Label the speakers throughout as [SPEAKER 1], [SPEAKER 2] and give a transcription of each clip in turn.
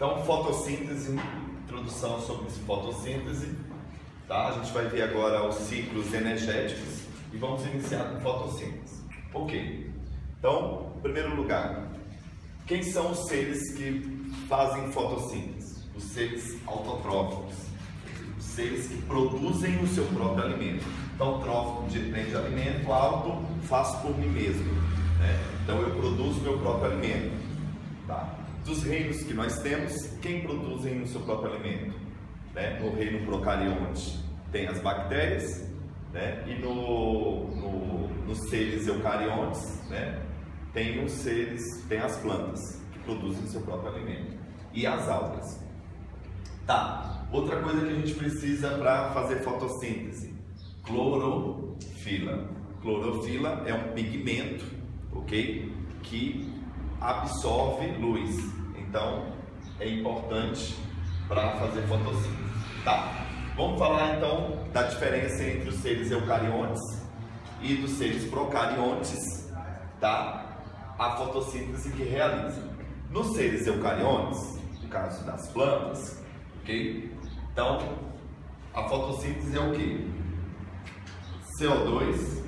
[SPEAKER 1] Então, fotossíntese, introdução sobre fotossíntese, tá? A gente vai ver agora os ciclos energéticos e vamos iniciar com fotossíntese. Ok. Então, em primeiro lugar, quem são os seres que fazem fotossíntese? Os seres autotróficos, os seres que produzem o seu próprio alimento. Então, trófico vem de alimento, auto, faço por mim mesmo, né? Então, eu produzo meu próprio alimento, tá? Dos reinos que nós temos, quem produzem o seu próprio alimento? Né? No reino procarionte tem as bactérias, né? E nos seres eucariontes, né? Tem as plantas que produzem o seu próprio alimento e as algas. Tá, outra coisa que a gente precisa para fazer fotossíntese: clorofila. Clorofila é um pigmento, ok? Que absorve luz, então é importante para fazer fotossíntese. Tá, vamos falar então da diferença entre os seres eucariontes e dos seres procariontes, tá? A fotossíntese que realiza. Nos seres eucariontes, no caso das plantas, ok? Então, a fotossíntese é o que? CO2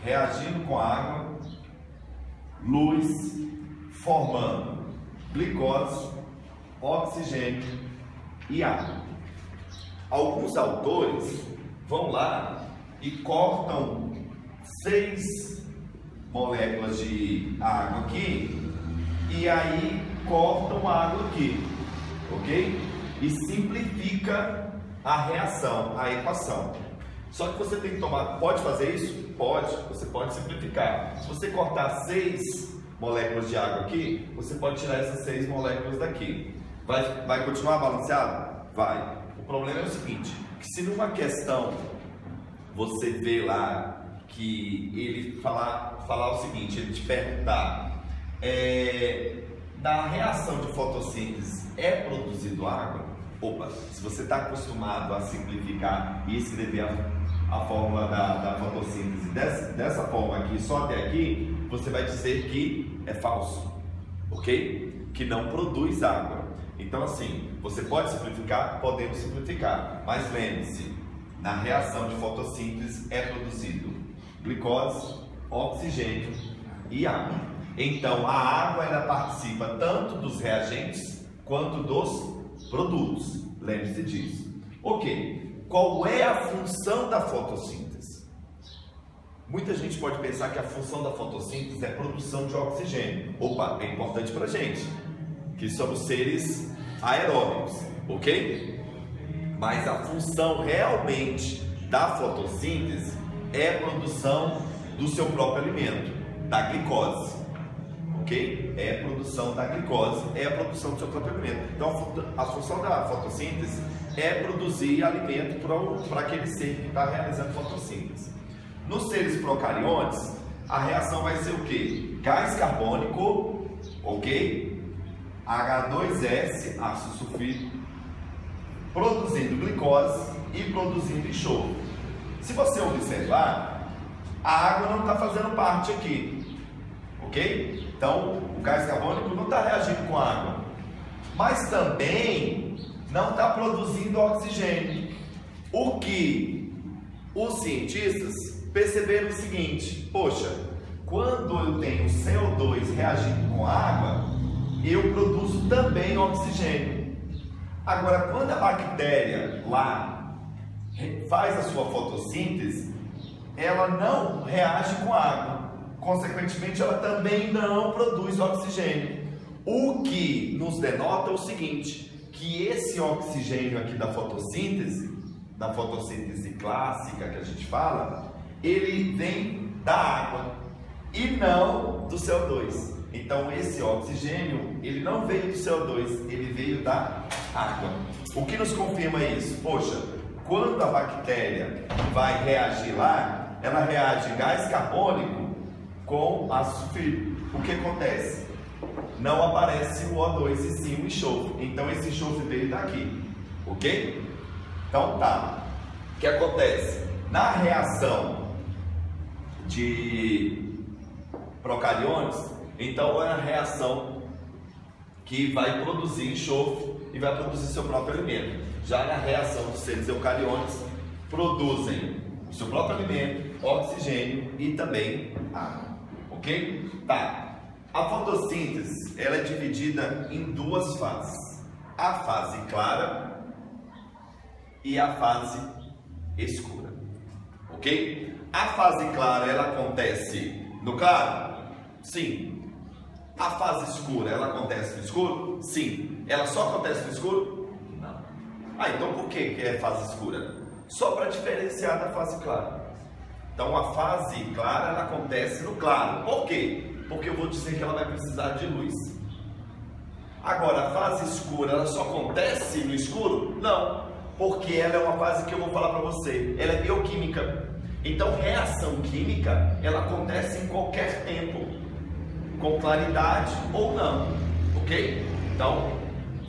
[SPEAKER 1] reagindo com água, luz, formando glicose, oxigênio e água. Alguns autores vão lá e cortam 6 moléculas de água aqui e aí cortam a água aqui, ok? E simplifica a reação, a equação. Só que você tem que tomar, pode fazer isso? Pode, você pode simplificar. Se você cortar 6 moléculas de água aqui, você pode tirar essas 6 moléculas daqui. Vai continuar balanceado? Vai. O problema é o seguinte, que se numa questão você vê lá que ele falar o seguinte, ele te perguntar, na reação de fotossíntese é produzido água? Opa, se você está acostumado a simplificar e escrever a fórmula da fotossíntese dessa forma aqui, só até aqui, você vai dizer que é falso, ok? Que não produz água. Então assim, você pode simplificar? Podemos simplificar, mas lembre-se, na reação de fotossíntese é produzido glicose, oxigênio e água. Então a água ela participa tanto dos reagentes quanto dos produtos. Lembre-se disso. Ok, qual é a função da fotossíntese? Muita gente pode pensar que a função da fotossíntese é a produção de oxigênio. Opa, é importante para a gente, que somos seres aeróbicos, ok? Mas a função realmente da fotossíntese é a produção do seu próprio alimento, da glicose, ok? É a produção da glicose, é a produção do seu próprio alimento. Então a função da fotossíntese é produzir alimento para aquele ser que está realizando fotossíntese. Nos seres procariontes, a reação vai ser o que? Gás carbônico, ok? H2S, ácido sulfídrico, produzindo glicose e produzindo enxofre. Se você observar, a água não está fazendo parte aqui, ok? Então, o gás carbônico não está reagindo com a água, mas também não está produzindo oxigênio. O que os cientistas perceberam o seguinte: poxa, quando eu tenho CO2 reagindo com água, eu produzo também oxigênio. Agora, quando a bactéria lá faz a sua fotossíntese, ela não reage com água, consequentemente ela também não produz oxigênio. O que nos denota o seguinte, que esse oxigênio aqui da fotossíntese clássica que a gente fala, ele vem da água e não do CO2. Então esse oxigênio, ele não veio do CO2, ele veio da água. O que nos confirma isso? Poxa, quando a bactéria vai reagir lá, ela reage gás carbônico com ácido sulfídrico. O que acontece? Não aparece o O2 e sim o enxofre. Então esse enxofre veio daqui, ok? Então tá. O que acontece? Na reação de procariontes, então é a reação que vai produzir enxofre e vai produzir seu próprio alimento. Já na reação dos seres eucariontes, produzem o seu próprio alimento, oxigênio e também água. Ok? Tá. A fotossíntese, ela é dividida em duas fases. A fase clara e a fase escura. Ok? A fase clara, ela acontece no claro? Sim. A fase escura, ela acontece no escuro? Sim. Ela só acontece no escuro? Não. Ah, então por que é fase escura? Só para diferenciar da fase clara. Então a fase clara, ela acontece no claro. Por quê? Porque eu vou dizer que ela vai precisar de luz. Agora, a fase escura, ela só acontece no escuro? Não. Porque ela é uma fase que eu vou falar para você. Ela é bioquímica. Então, reação química, ela acontece em qualquer tempo, com claridade ou não, ok? Então,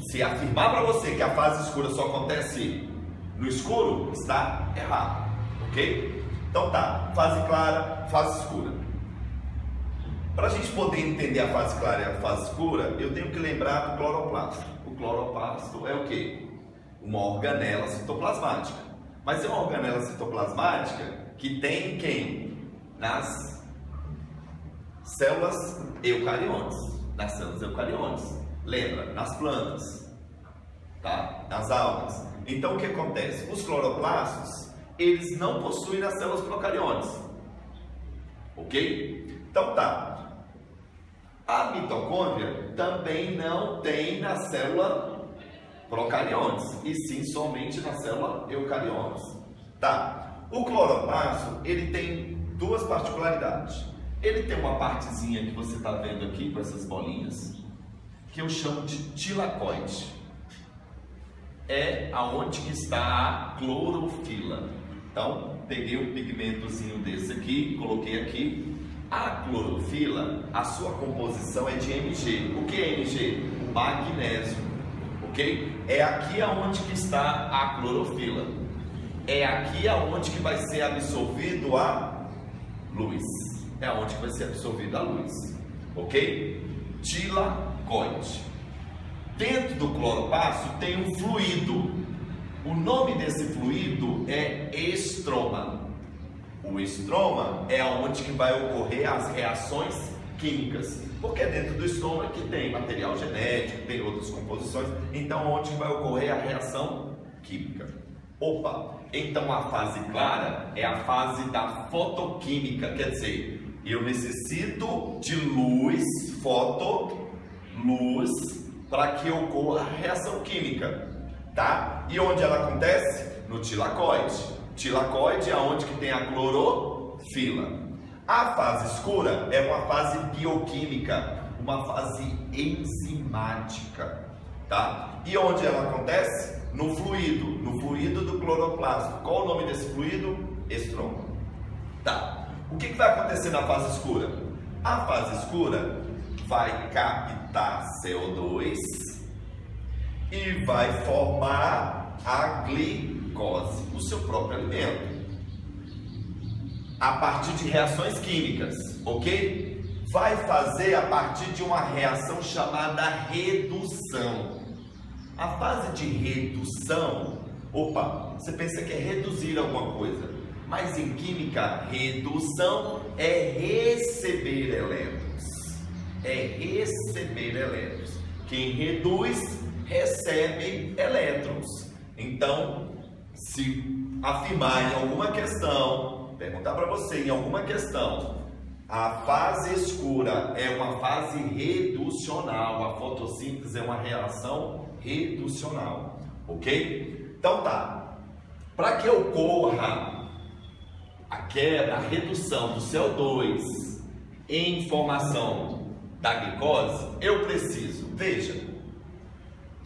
[SPEAKER 1] se afirmar para você que a fase escura só acontece no escuro, está errado, ok? Então tá, fase clara, fase escura. Para a gente poder entender a fase clara e a fase escura, eu tenho que lembrar do cloroplasto. O cloroplasto é o quê? Uma organela citoplasmática. Mas é uma organela citoplasmática que tem quem? Nas células eucariontes. Nas células eucariontes. Lembra? Nas plantas. Tá? Nas algas. Então o que acontece? Os cloroplastos, eles não possuem nas células procariontes. Ok? Então tá. A mitocôndria também não tem na célula procariontes, e sim somente na célula eucariontes. Tá. O cloroplasto, ele tem duas particularidades. Ele tem uma partezinha que você está vendo aqui, com essas bolinhas, que eu chamo de tilacoide. É aonde que está a clorofila. Então, peguei um pigmentozinho desse aqui, coloquei aqui. A clorofila, a sua composição é de Mg. O que é Mg? O magnésio. Ok? É aqui aonde que está a clorofila. É aqui aonde que vai ser absorvido a luz. É aonde que vai ser absorvido a luz. Ok? Tilacoide. Dentro do cloroplasto tem um fluido. O nome desse fluido é estroma. O estroma é onde que vai ocorrer as reações químicas. Porque é dentro do estroma que tem material genético, tem outras composições. Então, onde que vai ocorrer a reação química? Opa! Então, a fase clara é a fase da fotoquímica. Quer dizer, eu necessito de luz, luz, para que ocorra a reação química, tá? E onde ela acontece? No tilacoide. Tilacoide é onde que tem a clorofila. A fase escura é uma fase bioquímica, uma fase enzimática, tá? E onde ela acontece? No fluido do cloroplasto. Qual o nome desse fluido? Estroma. Tá. O que vai acontecer na fase escura? A fase escura vai captar CO2 e vai formar a glicose, o seu próprio alimento, a partir de reações químicas, ok? Vai fazer a partir de uma reação chamada redução. A fase de redução, você pensa que é reduzir alguma coisa, mas em química, redução é receber elétrons. É receber elétrons. Quem reduz, recebe elétrons. Então, se afirmar em alguma questão, perguntar para você em alguma questão, a fase escura é uma fase reducional, a fotossíntese é uma reação reducional, ok? Então tá, para que ocorra a quebra, a redução do CO2 em formação da glicose, eu preciso, veja,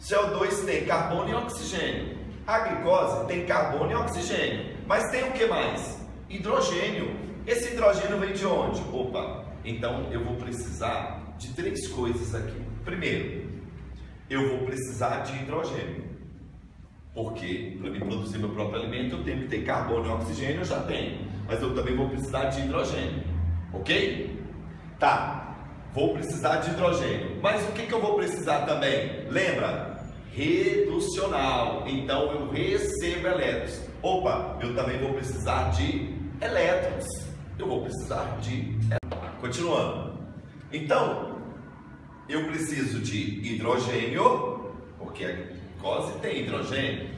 [SPEAKER 1] CO2 tem carbono e oxigênio, a glicose tem carbono e oxigênio, mas tem o que mais? Hidrogênio. Esse hidrogênio vem de onde? Então eu vou precisar de três coisas aqui. Primeiro, eu vou precisar de hidrogênio, porque para me produzir meu próprio alimento eu tenho que ter carbono e oxigênio, eu já tenho, mas eu também vou precisar de hidrogênio, ok? Tá. vou precisar de hidrogênio. Mas o que eu vou precisar também? Lembra? Reducional. Então eu recebo elétrons. Opa, eu também vou precisar de elétrons. Eu vou precisar de... Continuando. Então, eu preciso de hidrogênio, porque a glicose tem hidrogênio.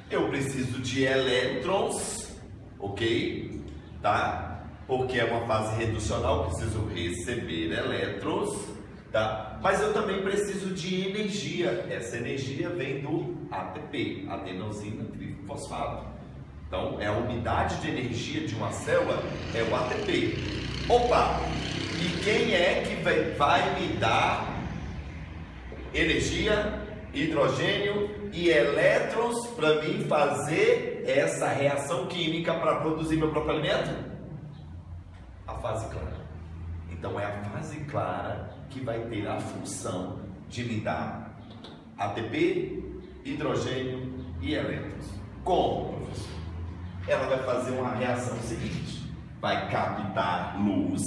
[SPEAKER 1] Eu preciso de elétrons, ok? Tá? Porque é uma fase reducional, preciso receber elétrons, tá? Mas eu também preciso de energia. Essa energia vem do ATP, adenosina trifosfato. Então, é a unidade de energia de uma célula, é o ATP. Opa! E quem é que vai me dar energia, hidrogênio e elétrons para mim fazer essa reação química para produzir meu próprio alimento? A fase clara. Então é a fase clara que vai ter a função de me dar ATP, hidrogênio e elétrons. Como, professor? Ela vai fazer uma reação seguinte: vai captar luz,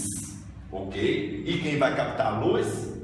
[SPEAKER 1] ok? E quem vai captar luz?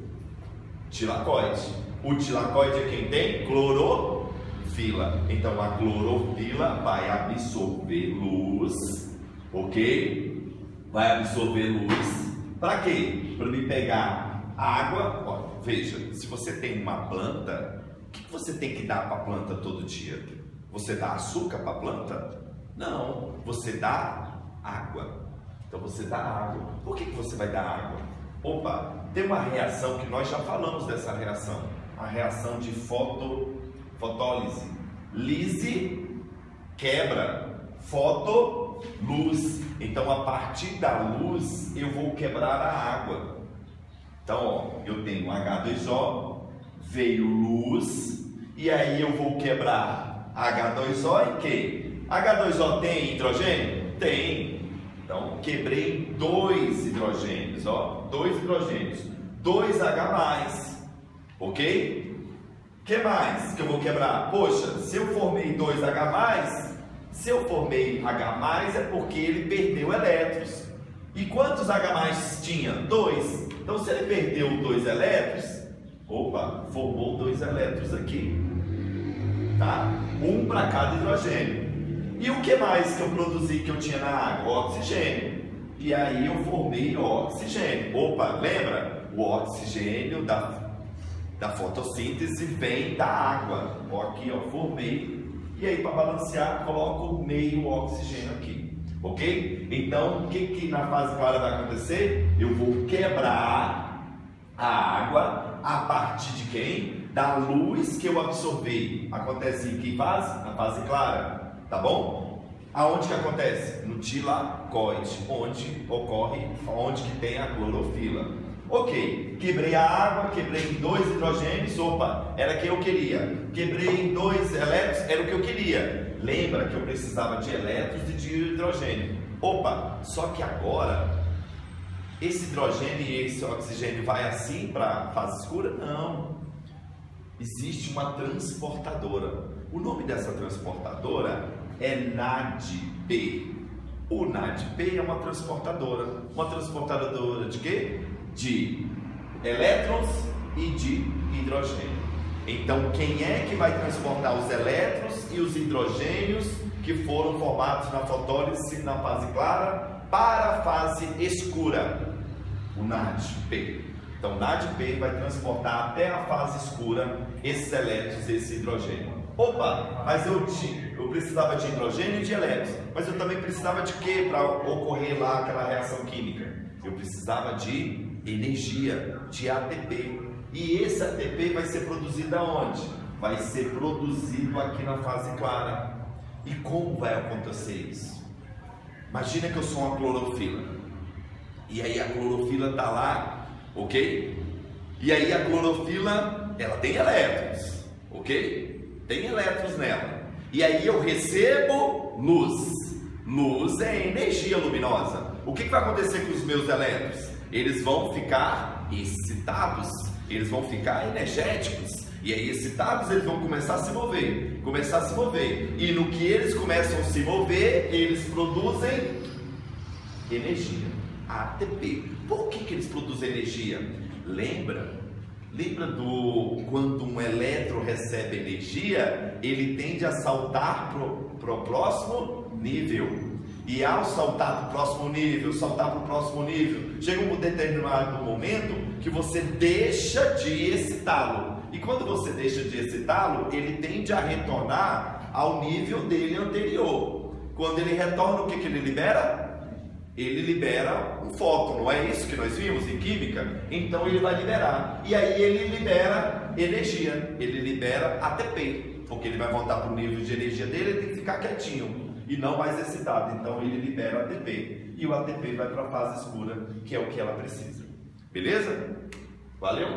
[SPEAKER 1] Tilacoide. O tilacoide é quem tem clorofila. Então a clorofila vai absorver luz, ok? Vai absorver luz. Para quê? Para me pegar água. Ó, veja, se você tem uma planta, o que você tem que dar para a planta todo dia? Você dá açúcar para a planta? Não, você dá água. Então você dá água. Por que você vai dar água? Opa, tem uma reação que nós já falamos dessa reação. A reação de fotólise. Lise, quebra. Foto, luz. Então a partir da luz eu vou quebrar a água. Então ó, eu tenho H2O, veio luz, e aí eu vou quebrar H2O em quê? H2O tem hidrogênio? Tem. Então, quebrei 2 hidrogênios, ó, 2 hidrogênios, 2H+, ok? O que mais que eu vou quebrar? Poxa, se eu formei 2H+, se eu formei H+, é porque ele perdeu elétrons. E quantos H+ tinha? 2. Então, se ele perdeu 2 elétrons, opa, formou 2 elétrons aqui, tá? Um para cada hidrogênio. E o que mais que eu produzi que eu tinha na água? Oxigênio. E aí eu formei oxigênio. Opa, lembra? O oxigênio da fotossíntese vem da água. Ó, aqui, ó, formei. E aí, para balancear, coloco meio oxigênio aqui. Ok? Então, o que na fase clara vai acontecer? Eu vou quebrar a água a partir de quem? Da luz que eu absorvi. Acontece em que fase? Na fase clara. Tá bom? Aonde que acontece? No tilacoide, onde ocorre, onde que tem a clorofila. Ok, quebrei a água, quebrei em 2 hidrogênios, opa, era o que eu queria. Quebrei em 2 elétrons, era o que eu queria. Lembra que eu precisava de elétrons e de hidrogênio. Opa, só que agora, esse hidrogênio e esse oxigênio vai assim para a fase escura? Não. Existe uma transportadora. O nome dessa transportadora é NADP. O NADP é uma transportadora. Uma transportadora de quê? De elétrons e de hidrogênio. Então, quem é que vai transportar os elétrons e os hidrogênios que foram formados na fotólise na fase clara para a fase escura? O NADP. Então, o NADP vai transportar até a fase escura esses elétrons e esse hidrogênio. Opa, mas eu precisava de hidrogênio e de elétrons, mas eu também precisava de quê para ocorrer lá aquela reação química? Eu precisava de energia, de ATP. E esse ATP vai ser produzido aonde? Vai ser produzido aqui na fase clara. E como vai acontecer isso? Imagina que eu sou uma clorofila. E aí a clorofila está lá, ok? E aí a clorofila, ela tem elétrons, ok? Tem elétrons nela. E aí eu recebo luz. Luz é energia luminosa. O que vai acontecer com os meus elétrons? Eles vão ficar excitados, eles vão ficar energéticos. E aí excitados eles vão começar a se mover. E no que eles começam a se mover, eles produzem energia, ATP. Por que eles produzem energia? Lembra do quando um elétron recebe energia, ele tende a saltar para o próximo nível. E ao saltar para o próximo nível, chega um determinado momento que você deixa de excitá-lo. E quando você deixa de excitá-lo, ele tende a retornar ao nível dele anterior. Quando ele retorna, o que ele libera? Ele libera um fóton, não é isso que nós vimos em química? Então ele vai liberar. E aí ele libera energia, ele libera ATP, porque ele vai voltar para o nível de energia dele, ele tem que ficar quietinho e não mais excitado. Então ele libera ATP. E o ATP vai para a fase escura, que é o que ela precisa. Beleza? Valeu?